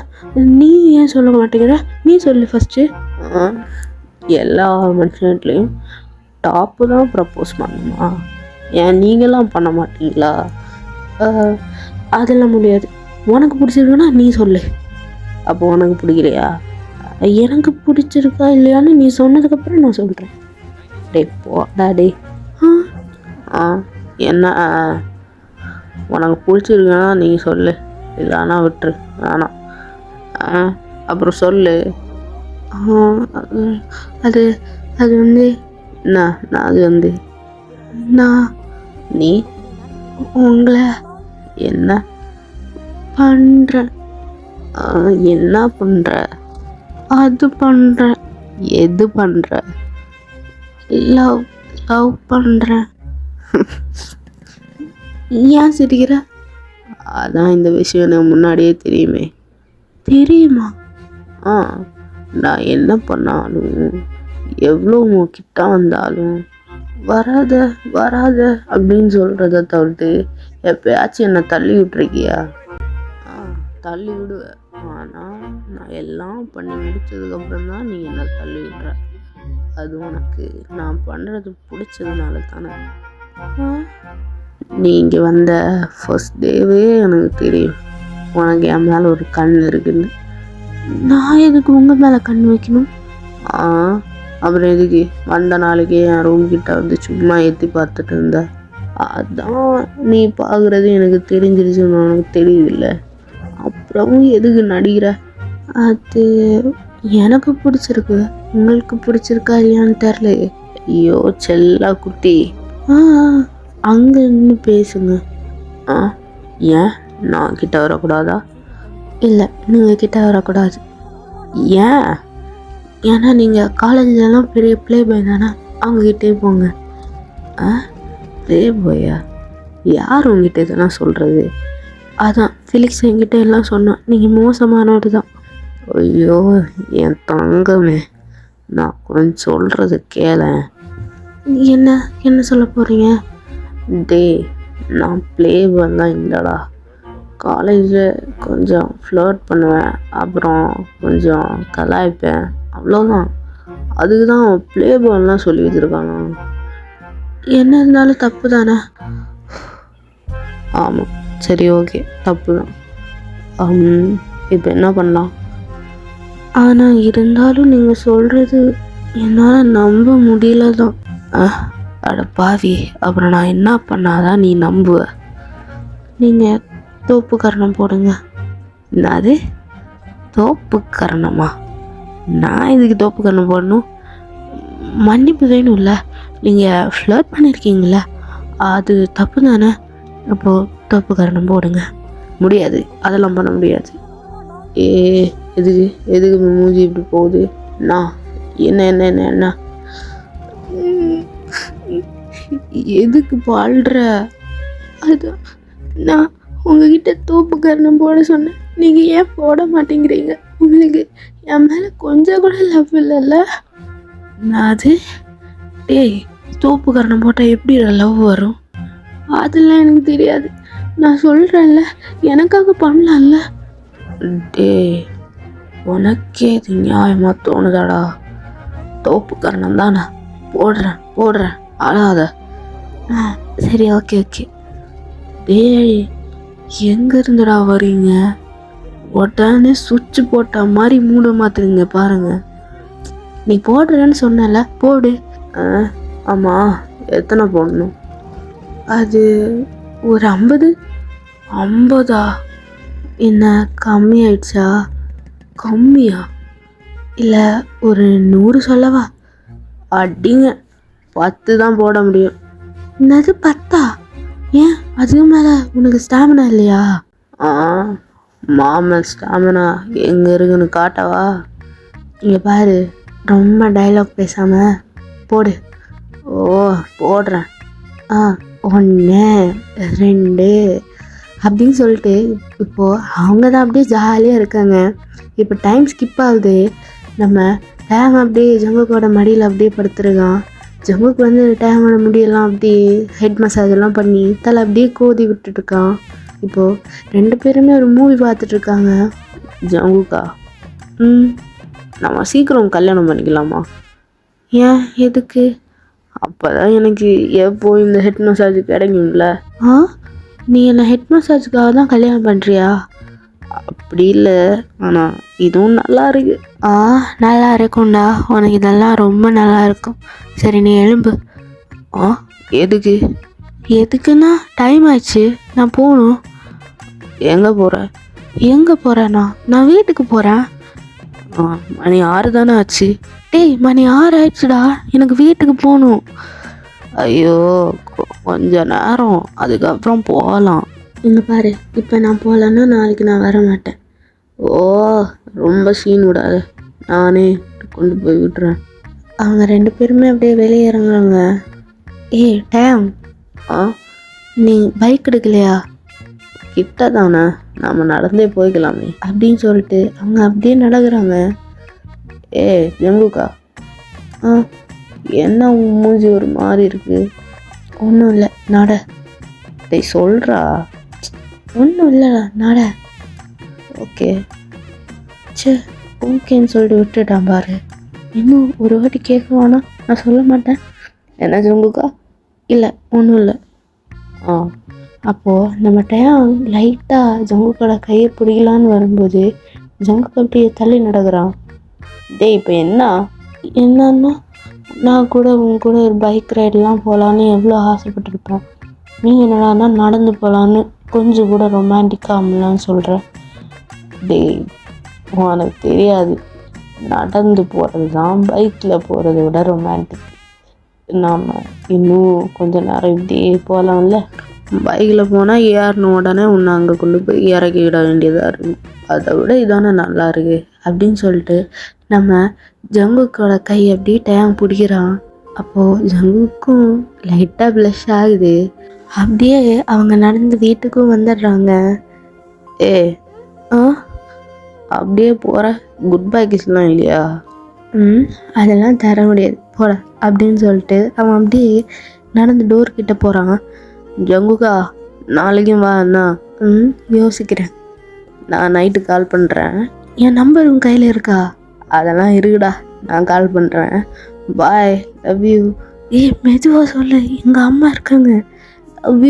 நீ ஏன் சொல்ல மாட்டேங்கிற? நீ சொல்லு ஃபஸ்ட்டு. எல்லா மனுஷன்ட்லேயும் டாப்பு தான் ப்ரப்போஸ் பண்ணணுமா? ஏன் நீங்களாம் பண்ண மாட்டீங்களா? அதெல்லாம் முடியாது. உனக்கு பிடிச்சிருக்குன்னா நீ சொல்லு. அப்போ உனக்கு பிடிக்கலையா? எனக்கு பிடிச்சிருக்கா இல்லையான்னு நீ சொன்னதுக்கப்புறம் நான் சொல்கிறேன். போடா டே. என்ன உனக்கு பிடிச்சிருக்குன்னா நீ சொல்லு, இல்லைன்னா விட்டுரு, வேணாம். அப்புறம் சொல்லு. அது அது வந்து அது வந்து நான் நீ உங்களை என்ன பண்ணுறேன். என்ன பண்ணுற? அது பண்ணுறேன். எது பண்ணுற? லவ் பண்ணுறேன். ஏன் சிரிக்கிற? அதான் இந்த விஷயம் எனக்கு முன்னாடியே தெரியுமே. தெரியுமா? நான் என்ன பண்ணாலும், எவ்வளோ கிட்ட வந்தாலும் வராத அப்படின்னு சொல்கிறத தவிர்த்து எப்பயாச்சும் என்னை தள்ளி விட்டுருக்கியா? தள்ளி விடுவேன். ஆனால் நான் எல்லாம் பண்ணி முடிச்சதுக்கப்புறம் தான் நீ என்னை தள்ளி விடுற. அது உனக்கு நான் பண்ணுறது பிடிச்சதுனால தானே? நீ இங்கே வந்த ஃபர்ஸ்ட் டேவே எனக்கு தெரியும் உனக்கு என் மேலே ஒரு கண் இருக்குன்னு. நான் எதுக்கு உங்கள் மேலே கண் வைக்கணும்? அப்புறம் எதுக்கு வந்த நாளைக்கு என் ரூம் கிட்ட வந்து சும்மா ஏற்றி பார்த்துட்டு இருந்த? அதான் நீ பார்க்குறது எனக்கு தெரிஞ்சிருச்சுன்னு உனக்கு தெரியுதில்ல, அப்புறம் எதுக்கு நடிக்கிற? அது எனக்கு பிடிச்சிருக்கு, உங்களுக்கு பிடிச்சிருக்கா இல்லையான்னு தெரில. ஐயோ செல்லா குட்டி, அங்கே நின்று பேசுங்க. ஏன் நான் கிட்ட வரக்கூடாதா? இல்லை, நீங்கள் கிட்ட வரக்கூடாது. ஏன்? ஏன்னா நீங்கள் காலேஜ்லலாம் பெரிய ப்ளே பாய் தானே, அவங்ககிட்டே போங்க. ப்ளே பாயா? யார் உங்ககிட்ட இதெல்லாம் சொல்கிறது? அதான் ஃபிலிக்ஸ் என்கிட்ட எல்லாம் சொன்னான், நீங்கள் மோசமானவர் தான். ஐயோ என் தங்கமே, நான் கொஞ்சம் சொல்கிறது கேளேன். என்ன சொல்ல போகிறீங்க? நான் ப்ளே பாய்லாம் இல்லைடா. காலேஜில் கொஞ்சம் ஃப்ளர்ட் பண்ணுவேன், அப்புறம் கொஞ்சம் கலாய்ப்பேன், அவ்வளோதான். அதுக்கு தான் ப்ளே பாய்லாம் சொல்லி வச்சுருக்கானா? என்ன இருந்தாலும் தப்பு தானே? ஆமாம், சரி ஓகே, தப்பு தான். இப்போ என்ன பண்ணலாம்? ஆனால் இருந்தாலும் நீங்கள் சொல்கிறது என்னால் நம்ப முடியல தான். அட பாவி, அப்புறம் நான் என்ன பண்ணாதான் நீ நம்புவ? நீங்கள் தோப்பு கரணம் போடுங்க. என்னது தோப்பு கரணமா? நான் இதுக்கு தோப்பு கரணம் போடணும்? மன்னிப்பு வேணும்ல, நீங்கள் ஃப்ளர்ட் பண்ணியிருக்கீங்களா, அது தப்பு தானே. அப்போது தோப்பு கரணம் போடுங்க. முடியாது, அதெல்லாம் பண்ண முடியாது. எதுக்கு மூஞ்சி இப்படி போகுது? நான் என்ன எதுக்கு பாடுற? அது நான் உங்ககிட்ட தோப்பு கரணம் போட சொன்னேன், நீங்கள் ஏன் போட மாட்டேங்கிறீங்க? உங்களுக்கு என் மேலே கொஞ்சம் கூட லவ் இல்லைல்ல? அது தோப்பு கரணம் போட்டால் எப்படி லவ் வரும்? அதெல்லாம் எனக்கு தெரியாது. நான் சொல்கிறேன்ல, எனக்காக பண்ணலாம்ல. உனக்கே இது நியாயமாக தோணுதாடா? தோப்பு கரணம் தானே, போடுறேன் அழாத. சரி ஓகே. எங்கே இருந்துடா வரீங்க? உடனே சுவிட்சு போட்ட மாதிரி மூட மாத்துறீங்க பாருங்க. நீ போடுறேன்னு சொன்னல, போடு. ஆமாம், எத்தனை போடணும்? அது ஒரு 50. 50? என்ன கம்மி ஆயிடுச்சா? கம்மியா? இல்லை ஒரு 100 சொல்லவா? அடிங்க, 10 தான் போட முடியும். என்னது 10? ஏன் அதுக்கு மேலே உனக்கு ஸ்டாமினா இல்லையா? மாமன் ஸ்டாமினா எங்கே இருக்குன்னு காட்டவா? இங்கே பாரு, ரொம்ப டைலாக் பேசாமல் போடு. போடுறேன். 1 2 அப்படின்னு சொல்லிட்டு இப்போது அவங்க தான் அப்படியே ஜாலியாக இருக்காங்க. இப்போ டைம் ஸ்கிப் ஆகுது. நம்ம டேங் அப்படியே ஜங்குக்கோட மடியில் அப்படியே படுத்துருக்கான். ஜங்குக்கு வந்து டேங்கோட முடியெல்லாம் அப்படியே ஹெட் மசாஜ் எல்லாம் பண்ணி தலை அப்படியே கோதி விட்டுட்ருக்கான். இப்போது 2 பேருமே ஒரு மூவி பார்த்துட்ருக்காங்க. ஜங்குக்கா, நம்ம சீக்கிரம் கல்யாணம் பண்ணிக்கலாமா? ஏன், எதுக்கு? அப்போ தான் எனக்கு எப்போ இந்த ஹெட் மசாஜ் கிடைக்கும்ல. நீ என்ன ஹெட் மசாஜுக்காக தான் கல்யாணம் பண்ணுறியா? அப்படி இல்லை, ஆனால் இதுவும் நல்லா இருக்கு. நல்லா இருக்கும்டா, உனக்கு இதெல்லாம் ரொம்ப நல்லா இருக்கும். சரி நீ எழும்பு. எதுக்குன்னா டைம் ஆயிடுச்சு, நான் போகணும். எங்கே போகிறேன்னா நான் வீட்டுக்கு போகிறேன். மணி 6 தானே ஆச்சு. மணி 6 ஆயிடுச்சுடா, எனக்கு வீட்டுக்கு போகணும். ஐயோ கொஞ்ச நேரம், அதுக்கப்புறம் போகலாம். இங்கே பாரு, இப்போ நான் போகலன்னா நாளைக்கு நான் வர மாட்டேன். ரொம்ப சீன் விடாது, நானே கொண்டு போய் விட்டுறேன். அவங்க 2 பேருமே அப்படியே வெளியே இறங்குறாங்க. டேம், நீ பைக் எடுக்கலையா? கிட்ட தானே, நம்ம நடந்தே போய்க்கலாமே அப்படின்னு சொல்லிட்டு அவங்க அப்படியே நடக்கிறாங்க. ஜங்குக்கா, என்ன மூஞ்சி ஒரு மாதிரி இருக்கு? ஒன்றும் இல்லை, நட. சொல்கிறா. ஒன்றும் இல்லைடா, நட. ஓகே. ஓகேன்னு சொல்லிட்டு விட்டுட்டான் பாரு. இன்னும் ஒரு வாட்டி கேட்குவானா? நான் சொல்ல மாட்டேன். என்ன ஜங்குக்கா? இல்லை ஒன்றும் இல்லை. அப்போது நம்ம டேங் லைட்டாக ஜங்குக்கோட கையை பிடிக்கலான்னு வரும்போது ஜங்குக்கு அப்படியே தள்ளி நடக்கிறான். டேய் இப்போ என்னன்னா நான் கூட உங்க கூட ஒரு பைக் ரைடெலாம் போகலான்னு எவ்வளோ ஆசைப்பட்டிருப்பேன். நீங்கள் என்னடான்னா நடந்து போகலான்னு கொஞ்சம் கூட ரொமான்டிக்காகலான்னு சொல்கிறேன். டேய் உனக்கு தெரியாது, நடந்து போகிறது தான் பைக்கில் போகிறத விட ரொமான்டிக். நாம் இன்னும் கொஞ்ச நேரம் இப்படியே போகலாம்ல. பைக்கில் போனால் ஏறின உடனே உன்னை அங்கே கொண்டு போய் இறக்கி விட வேண்டியதாக இருக்கும். அதை விட இதானே நல்லா இருக்கு அப்படின்னு சொல்லிட்டு நம்ம ஜங்குக்கோட கை அப்படியே டேங் பிடிக்கிறான். அப்போது ஜங்குக்கும் லைட்டாக ப்ளஷ் ஆகுது. அப்படியே அவங்க நடந்து வீட்டுக்கும் வந்துடுறாங்க. அப்படியே போகிற குட் பை கிஸ்லாம் இல்லையா? அதெல்லாம் தர முடியாது போட அப்படின்னு சொல்லிட்டு அவன் அப்படியே நடந்து டோர் கிட்ட போகிறான். ஜங்குக்கா நாளைக்கும் வா அண்ணா. யோசிக்கிறேன். நான் நைட்டு கால் பண்ணுறேன். என் நம்பர் உன் கையில் இருக்கா? அதெல்லாம் இருக்குடா, நான் கால் பண்ணுறேன். Bye, love you. மெதுவாக சொல்லு, எங்கள் அம்மா இருக்காங்க. லவ்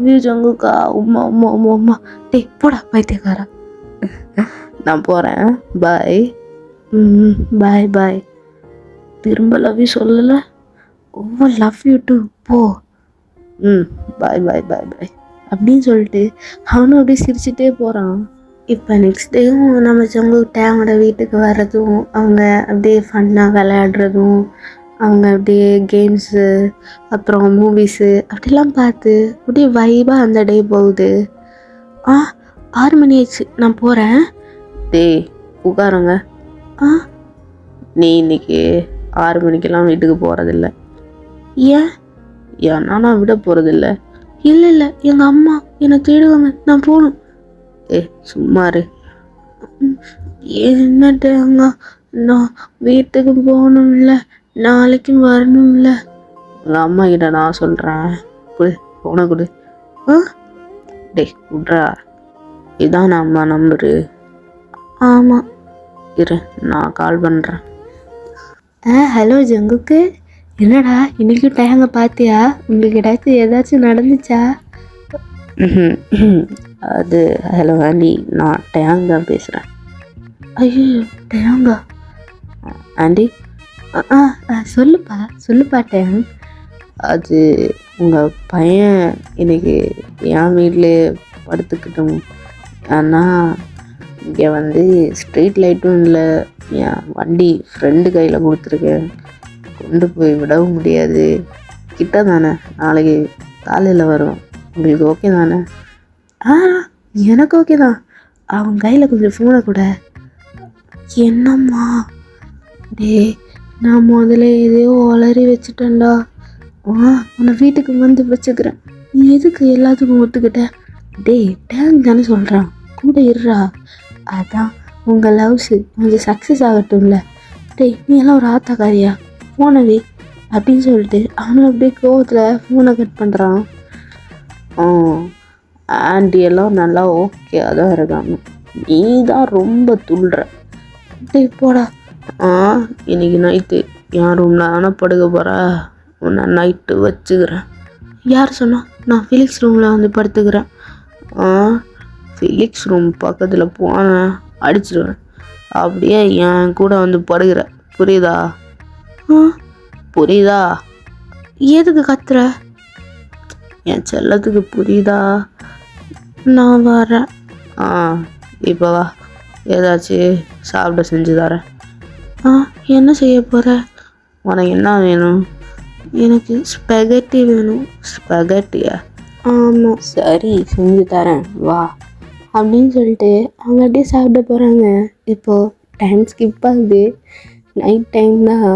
யூ ஜங்குக்கா. உம்மா உம்மா உம்மா உம்மா. டேய் போடா பைத்தியக்காரா. நான் போகிறேன். பாய். Bye bye. திரும்ப லவ் யூ சொல்லலை? Love you too. போ. பாய் பாய் பாய் பாய் அப்படின்னு சொல்லிட்டு அவனும் அப்படியே சிரிச்சுட்டே போகிறான். இப்போ நெக்ஸ்ட் டேயும் நம்ம ஜங்கு டேங்கோட வீட்டுக்கு வர்றதும் அவங்க அப்படியே ஃபன்னாக விளையாடுறதும் அவங்க அப்படியே கேம்ஸு அப்புறம் மூவிஸு அப்படிலாம் பார்த்து அப்படியே வைபாக அந்த டே போகுது. 6 மணி ஆயிடுச்சு, நான் போகிறேன். டேய் உட்காருங்க. நீ இன்னைக்கு 6 மணிக்கெல்லாம் வீட்டுக்கு போகிறதில்ல. ஏன்னா நான் விட போகிறதில்ல. இல்லை எங்கள் அம்மா என்னை தேடுவாங்க, நான் போகணும். சும்மா இரு. என்னட்டாங்க, நான் வீட்டுக்கு போகணும்ல, நாளைக்கும் வரணும்ல. உங்கள் அம்மா கிட்ட நான் சொல்கிறேன். கொடு, போன கொடு. டேய் விட்றா. இதான் அம்மா நம்பரு. ஆமாம் இரு, நான் கால் பண்ணுறேன். ஹலோ ஜங்குக்கு, என்னடா இன்றைக்கும் டேங்க பார்த்தியா? உங்களுக்கு ஏதாச்சும் நடந்துச்சா? அது ஹலோ ஆண்டி, நான் டேங் தான் பேசுகிறேன். ஐயோ டேங்கா? ஆண்டி சொல்லுப்பா டேங். அது உங்கள் பையன் இன்னைக்கு என் வீட்டிலே படுத்துக்கிட்டோம். ஆனால் இங்கே வந்து ஸ்ட்ரீட் லைட்டும் இல்லை, என் வண்டி ஃப்ரெண்டு கையில் கொடுத்துருக்கேன், கொண்டு போய் விடவும் முடியாது. கிட்ட தானே, நாளைக்கு காலையில் வரும். உங்களுக்கு ஓகே தானே? எனக்கு ஓகே தான். அவன் கையில் கொஞ்சம் ஃபோனை கூட. என்னம்மா? நான் முதல்ல எதையோ வளரி வச்சுட்டேன்டா. உன்னை வீட்டுக்கு வந்து வச்சுக்கிறேன், நீ எதுக்கு எல்லாத்துக்கும் ஒத்துக்கிட்ட? டேங் தானே சொல்கிறான், கூட இருறா. அதான் உங்கள் லவ்ஸு கொஞ்சம் சக்ஸஸ் ஆகட்டும்ல. நீ எல்லாம் ஒரு ஆத்தாக்காரியா, ஃபோனவே அப்படின்னு சொல்லிட்டு அவனை அப்படியே கோவத்தில் ஃபோனை கட் பண்ணுறான். ஆண்டி எல்லாம் நல்லா ஓகேயாக தான் இருக்காங்க, நீ தான் ரொம்ப துள்ளுற. போடா. இன்னைக்கு நைட்டு என் ரூமில் தானே படுக்க போகிற, உன்னை நைட்டு வச்சுக்கிறேன். யார் சொன்னா? நான் ஃபிலிக்ஸ் ரூமில் வந்து படுத்துக்கிறேன். ஃபிலிக்ஸ் ரூம் பக்கத்தில் போனேன் அடிச்சிடுவேன். அப்படியே என் கூட வந்து படுகிற, புரியுதா? புரியுதா? எதுக்கு கத்துற? என் செல்லத்துக்கு புரியுதா? நான் வரேன். இப்போ வா, ஏதாச்சும் சாப்பிட செஞ்சு தரேன். என்ன செய்ய போகிற? உனக்கு என்ன வேணும்? எனக்கு ஸ்பெகட்டி வேணும். ஸ்பெகட்டியா? ஆமாம். சரி செஞ்சு தரேன், வா அப்படின்னு சொல்லிட்டு அவங்க அப்படியே சாப்பிட போகிறாங்க. இப்போது டைம் ஸ்கிப் ஆகுது. நைட் டைம் தான்.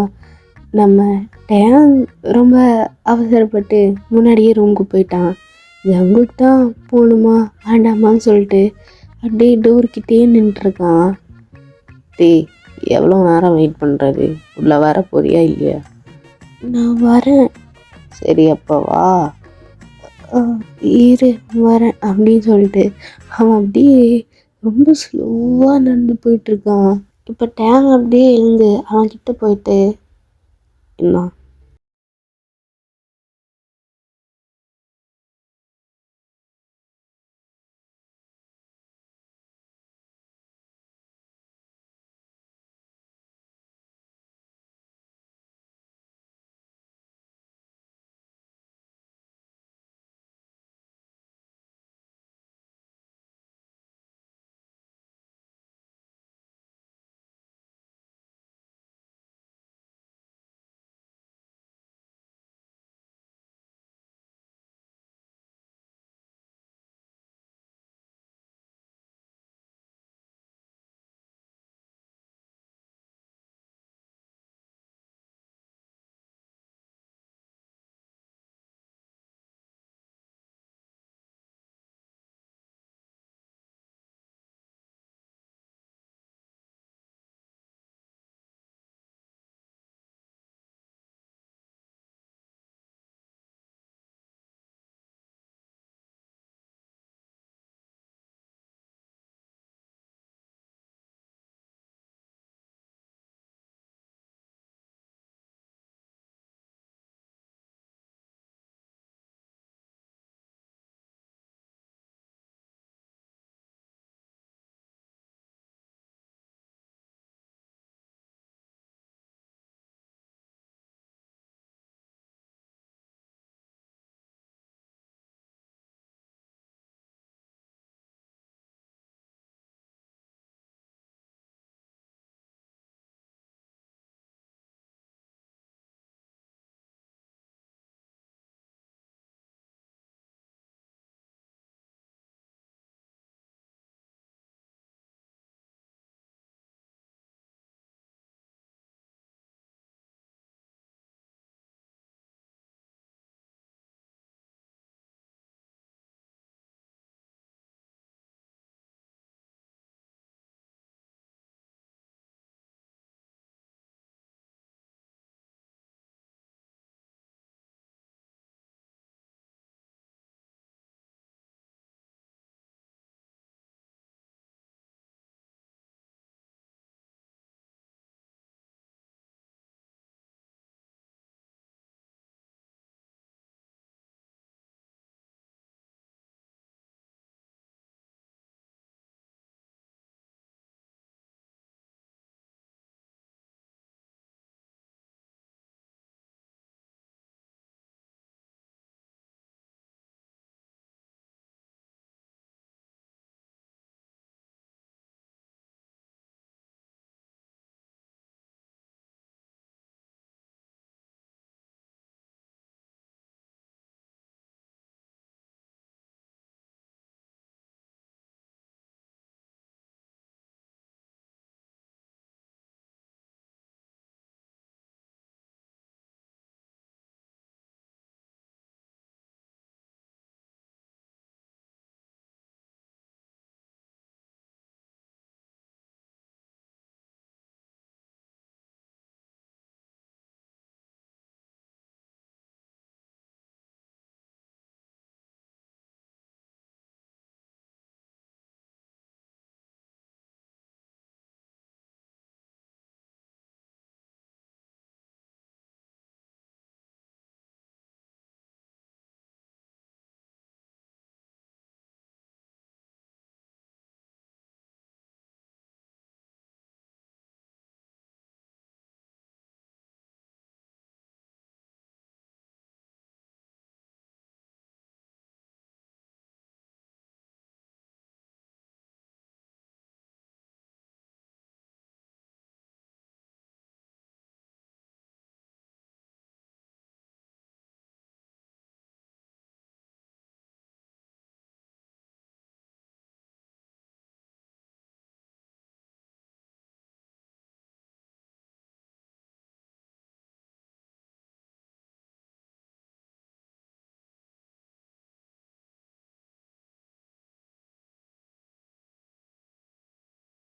நம்ம டேங் ரொம்ப அவசரப்பட்டு முன்னாடியே ரூமுக்கு போயிட்டான். ஜங்குக்கு தான் போகணுமா வேண்டாமான்னு சொல்லிட்டு அப்படியே டோர்கிட்டே நின்றுருக்கான். எவ்வளோ நேரம் வெயிட் பண்ணுறது? உள்ளே வர போறியா இல்லையா? நான் வரேன். சரி அப்போ வா. இரு வரேன் அப்படின்னு சொல்லிட்டு அவன் அப்படியே ரொம்ப ஸ்லோவாக நடந்து போயிட்டுருக்கான். இப்போ டேங் அப்படியே எழுந்து அவன்கிட்ட போயிட்டு, என்ன